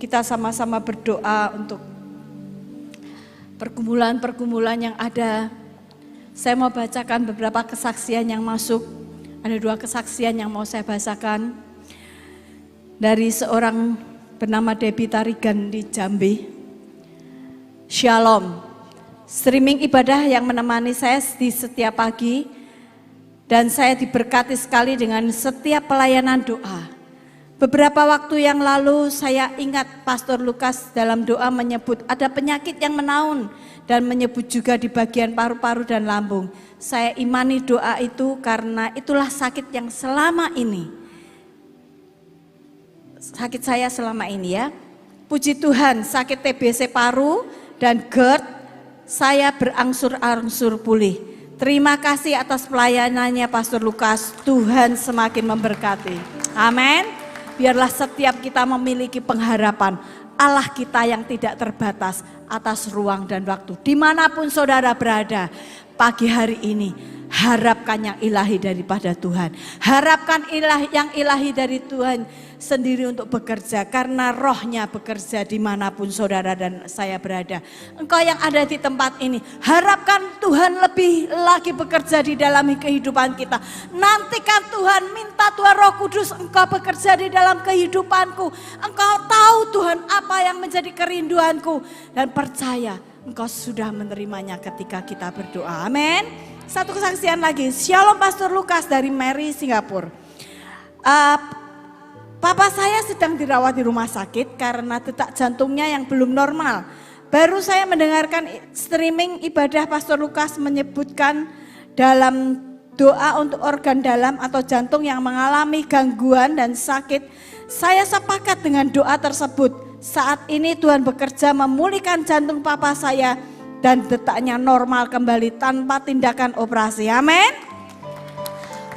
kita sama-sama berdoa untuk pergumulan-pergumulan yang ada. Saya mau bacakan beberapa kesaksian yang masuk. Ada 2 kesaksian yang mau saya bacakan. Dari seorang bernama Debbie Tarigan di Jambi. Shalom. Streaming ibadah yang menemani saya di setiap pagi. Dan saya diberkati sekali dengan setiap pelayanan doa. Beberapa waktu yang lalu saya ingat Pastor Lukas dalam doa menyebut ada penyakit yang menaun dan menyebut juga di bagian paru-paru dan lambung. Saya imani doa itu karena itulah sakit yang selama ini, sakit saya selama ini ya. Puji Tuhan, sakit TBC paru dan GERD saya berangsur-angsur pulih. Terima kasih atas pelayanannya Pastor Lukas, Tuhan semakin memberkati. Amin. Biarlah setiap kita memiliki pengharapan Allah kita yang tidak terbatas atas ruang dan waktu. Dimanapun saudara berada pagi hari ini, harapkan yang ilahi daripada Tuhan. Harapkan yang ilahi dari Tuhan sendiri untuk bekerja. Karena rohnya bekerja dimanapun saudara dan saya berada. Engkau yang ada di tempat ini, harapkan Tuhan lebih lagi bekerja di dalam kehidupan kita. Nantikan Tuhan, minta Tuhan Roh Kudus engkau bekerja di dalam kehidupanku. Engkau tahu Tuhan apa yang menjadi kerinduanku. Dan percaya engkau sudah menerimanya ketika kita berdoa. Amin. Satu kesaksian lagi. Shalom Pastor Lukas dari Mary, Singapura. Papa saya sedang dirawat di rumah sakit karena detak jantungnya yang belum normal. Baru saya mendengarkan streaming ibadah Pastor Lukas menyebutkan dalam doa untuk organ dalam atau jantung yang mengalami gangguan dan sakit. Saya sepakat dengan doa tersebut. Saat ini Tuhan bekerja memulihkan jantung papa saya dan detaknya normal kembali tanpa tindakan operasi. Amin.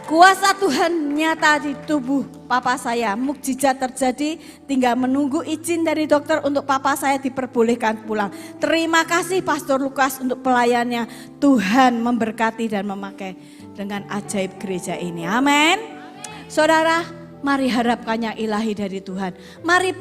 Kuasa Tuhan nyata di tubuh papa saya. Mukjizat terjadi, tinggal menunggu izin dari dokter untuk papa saya diperbolehkan pulang. Terima kasih Pastor Lukas untuk pelayannya. Tuhan memberkati dan memakai dengan ajaib gereja ini. Amin. Saudara, mari harapkan yang ilahi dari Tuhan. Mari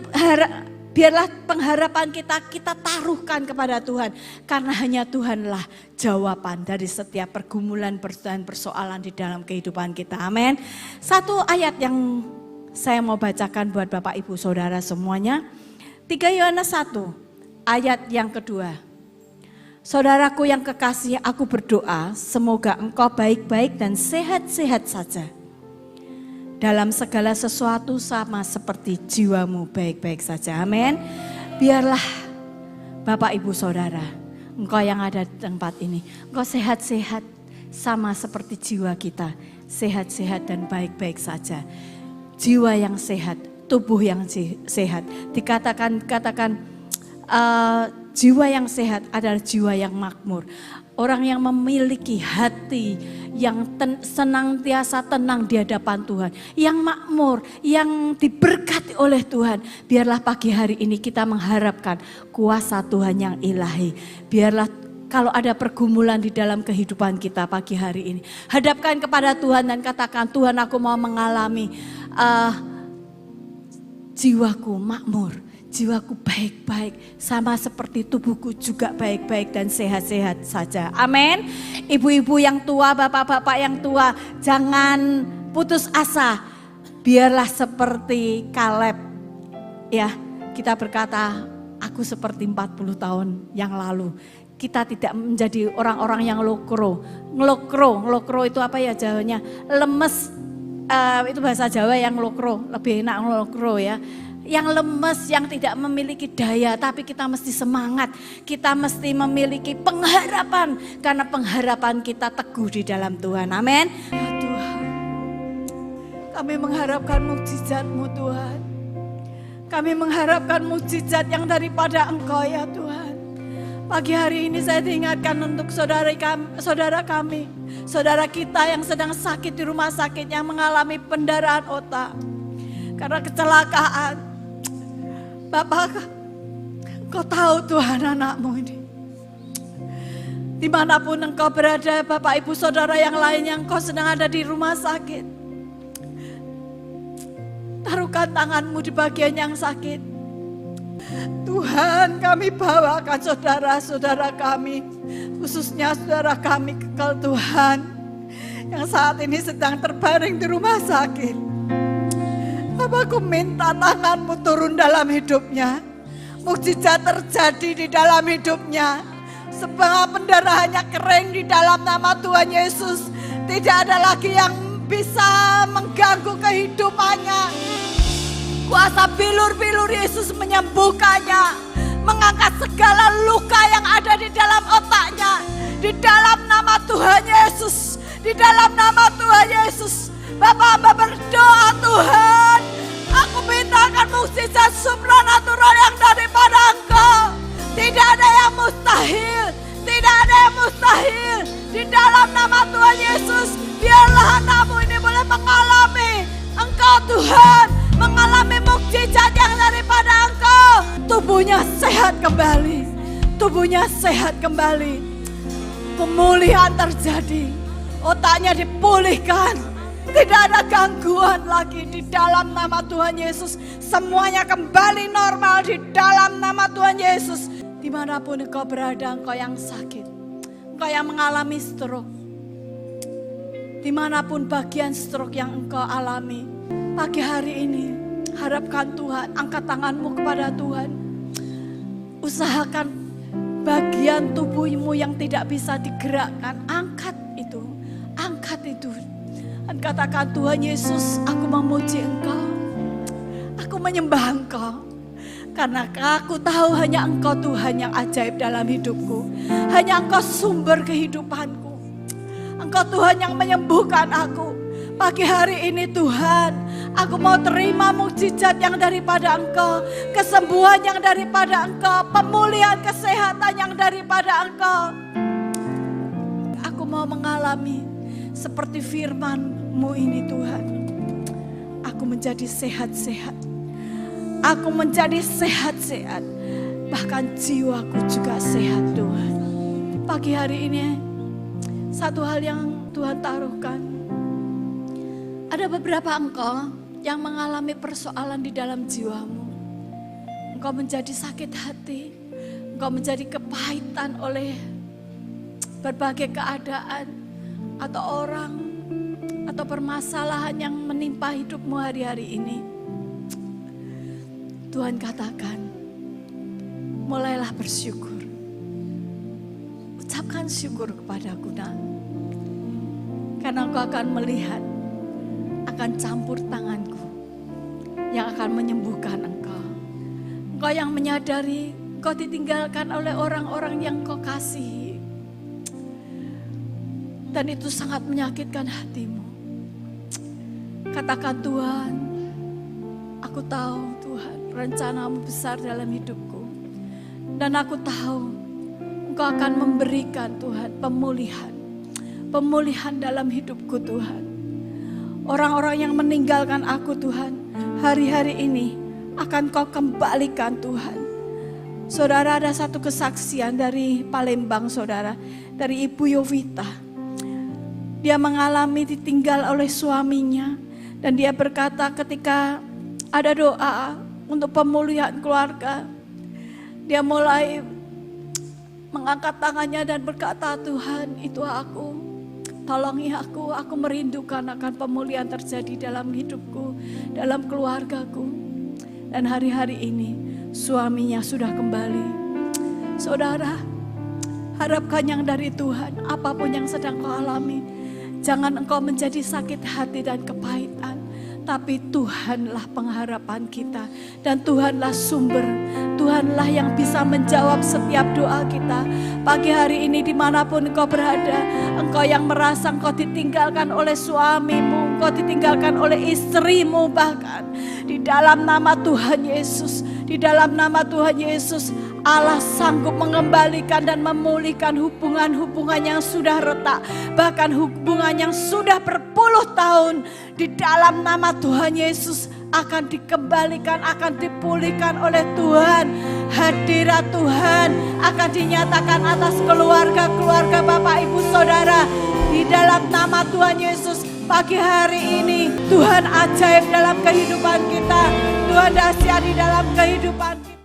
biarlah pengharapan kita taruhkan kepada Tuhan. Karena hanya Tuhanlah jawaban dari setiap pergumulan dan persoalan di dalam kehidupan kita. Amin. Satu ayat yang saya mau bacakan buat Bapak Ibu Saudara semuanya. 3 Yohanes 1 ayat yang kedua. Saudaraku yang kekasih, aku berdoa semoga engkau baik-baik dan sehat-sehat saja. Dalam segala sesuatu sama seperti jiwamu baik-baik saja. Amin. Biarlah Bapak Ibu Saudara, engkau yang ada di tempat ini, engkau sehat-sehat sama seperti jiwa kita. Sehat-sehat dan baik-baik saja. Jiwa yang sehat, tubuh yang sehat. Dikatakan jiwa yang sehat adalah jiwa yang makmur. Orang yang memiliki hati yang senantiasa tenang di hadapan Tuhan. Yang makmur, yang diberkati oleh Tuhan. Biarlah pagi hari ini kita mengharapkan kuasa Tuhan yang ilahi. Biarlah kalau ada pergumulan di dalam kehidupan kita pagi hari ini. Hadapkan kepada Tuhan dan katakan, Tuhan aku mau mengalami jiwaku makmur. Jiwaku baik-baik, sama seperti tubuhku juga baik-baik dan sehat-sehat saja. Amin. Ibu-ibu yang tua, bapak-bapak yang tua, jangan putus asa. Biarlah seperti Kaleb. Ya, kita berkata, aku seperti 40 tahun yang lalu. Kita tidak menjadi orang-orang yang lokro. Ngelokro itu apa ya Jawanya? Lemes. Itu bahasa Jawa yang lokro, lebih enak lokro ya. Yang lemes, yang tidak memiliki daya, tapi kita mesti semangat. Kita mesti memiliki pengharapan, karena pengharapan kita teguh di dalam Tuhan. Amin. Ya Tuhan, kami mengharapkan mukjizat-Mu Tuhan. Kami mengharapkan mukjizat yang daripada Engkau ya Tuhan. Pagi hari ini saya diingatkan untuk saudara kami, saudara kita yang sedang sakit di rumah sakit, yang mengalami pendarahan otak karena kecelakaan. Bapak, Engkau tahu Tuhan anakmu ini. Dimanapun engkau berada, Bapak Ibu Saudara yang lain yang engkau sedang ada di rumah sakit. Taruhkan tanganmu di bagian yang sakit. Tuhan, kami bawakan saudara-saudara kami, khususnya saudara kami kekal Tuhan, yang saat ini sedang terbaring di rumah sakit. Bapa, aku minta tangan-Mu turun dalam hidupnya. Mukjizat terjadi di dalam hidupnya. Sebab pendarahannya kering di dalam nama Tuhan Yesus. Tidak ada lagi yang bisa mengganggu kehidupannya. Kuasa bilur-bilur Yesus menyembuhkannya. Mengangkat segala luka yang ada di dalam otaknya. Di dalam nama Tuhan Yesus. Di dalam nama Tuhan Yesus. Bapak hamba berdoa, Tuhan, aku mintakan mukjizat supranatural yang daripada Engkau. Tidak ada yang mustahil. Tidak ada yang mustahil. Di dalam nama Tuhan Yesus, biarlah anakmu ini boleh mengalami Engkau, Tuhan. Mengalami mukjizat yang daripada Engkau. Tubuhnya sehat kembali. Tubuhnya sehat kembali. Pemulihan terjadi. Otaknya dipulihkan. Tidak ada gangguan lagi di dalam nama Tuhan Yesus. Semuanya kembali normal di dalam nama Tuhan Yesus. Dimanapun engkau berada, engkau yang sakit, engkau yang mengalami stroke, dimanapun bagian stroke yang engkau alami, pagi hari ini harapkan Tuhan, angkat tanganmu kepada Tuhan. Usahakan bagian tubuhmu yang tidak bisa digerakkan, angkat itu, angkat itu. Dan katakan, Tuhan Yesus, aku memuji Engkau, aku menyembah Engkau. Karena aku tahu hanya Engkau Tuhan yang ajaib dalam hidupku. Hanya Engkau sumber kehidupanku. Engkau Tuhan yang menyembuhkan aku. Pagi hari ini Tuhan, aku mau terima mukjizat yang daripada Engkau. Kesembuhan yang daripada Engkau. Pemulihan kesehatan yang daripada Engkau. Aku mau mengalami seperti firman-Mu ini Tuhan. Aku menjadi sehat-sehat. Aku menjadi sehat-sehat. Bahkan jiwaku juga sehat Tuhan. Pagi hari ini satu hal yang Tuhan taruhkan. Ada beberapa engkau yang mengalami persoalan di dalam jiwamu. Engkau menjadi sakit hati. Engkau menjadi kepahitan oleh berbagai keadaan atau orang atau permasalahan yang menimpa hidupmu hari-hari ini. Tuhan katakan, mulailah bersyukur. Ucapkan syukur kepadaku, nak. Karena engkau akan melihat, akan campur tanganku yang akan menyembuhkan engkau. Engkau yang menyadari engkau ditinggalkan oleh orang-orang yang kau kasihi. Dan itu sangat menyakitkan hatimu. Katakan, Tuhan, aku tahu Tuhan, rencana-Mu besar dalam hidupku. Dan aku tahu Engkau akan memberikan Tuhan pemulihan. Pemulihan dalam hidupku Tuhan. Orang-orang yang meninggalkan aku Tuhan, hari-hari ini akan Kau kembalikan Tuhan. Saudara, ada satu kesaksian dari Palembang saudara, dari Ibu Yovita. Dia mengalami ditinggal oleh suaminya. Dan dia berkata ketika ada doa untuk pemulihan keluarga, dia mulai mengangkat tangannya dan berkata, Tuhan, itu aku, tolongi aku merindukan akan pemulihan terjadi dalam hidupku, dalam keluargaku. Dan hari-hari ini suaminya sudah kembali. Saudara, harapkan yang dari Tuhan, apapun yang sedang kau alami. Jangan engkau menjadi sakit hati dan kepahitan. Tapi Tuhanlah pengharapan kita. Dan Tuhanlah sumber. Tuhanlah yang bisa menjawab setiap doa kita. Pagi hari ini dimanapun engkau berada. Engkau yang merasa engkau ditinggalkan oleh suamimu. Engkau ditinggalkan oleh istrimu bahkan. Di dalam nama Tuhan Yesus. Di dalam nama Tuhan Yesus. Allah sanggup mengembalikan dan memulihkan hubungan-hubungan yang sudah retak. Bahkan hubungan yang sudah berpuluh tahun. Di dalam nama Tuhan Yesus akan dikembalikan, akan dipulihkan oleh Tuhan. Hadirat Tuhan akan dinyatakan atas keluarga-keluarga Bapak Ibu Saudara. Di dalam nama Tuhan Yesus, pagi hari ini Tuhan ajaib dalam kehidupan kita. Tuhan dahsyat di dalam kehidupan kita.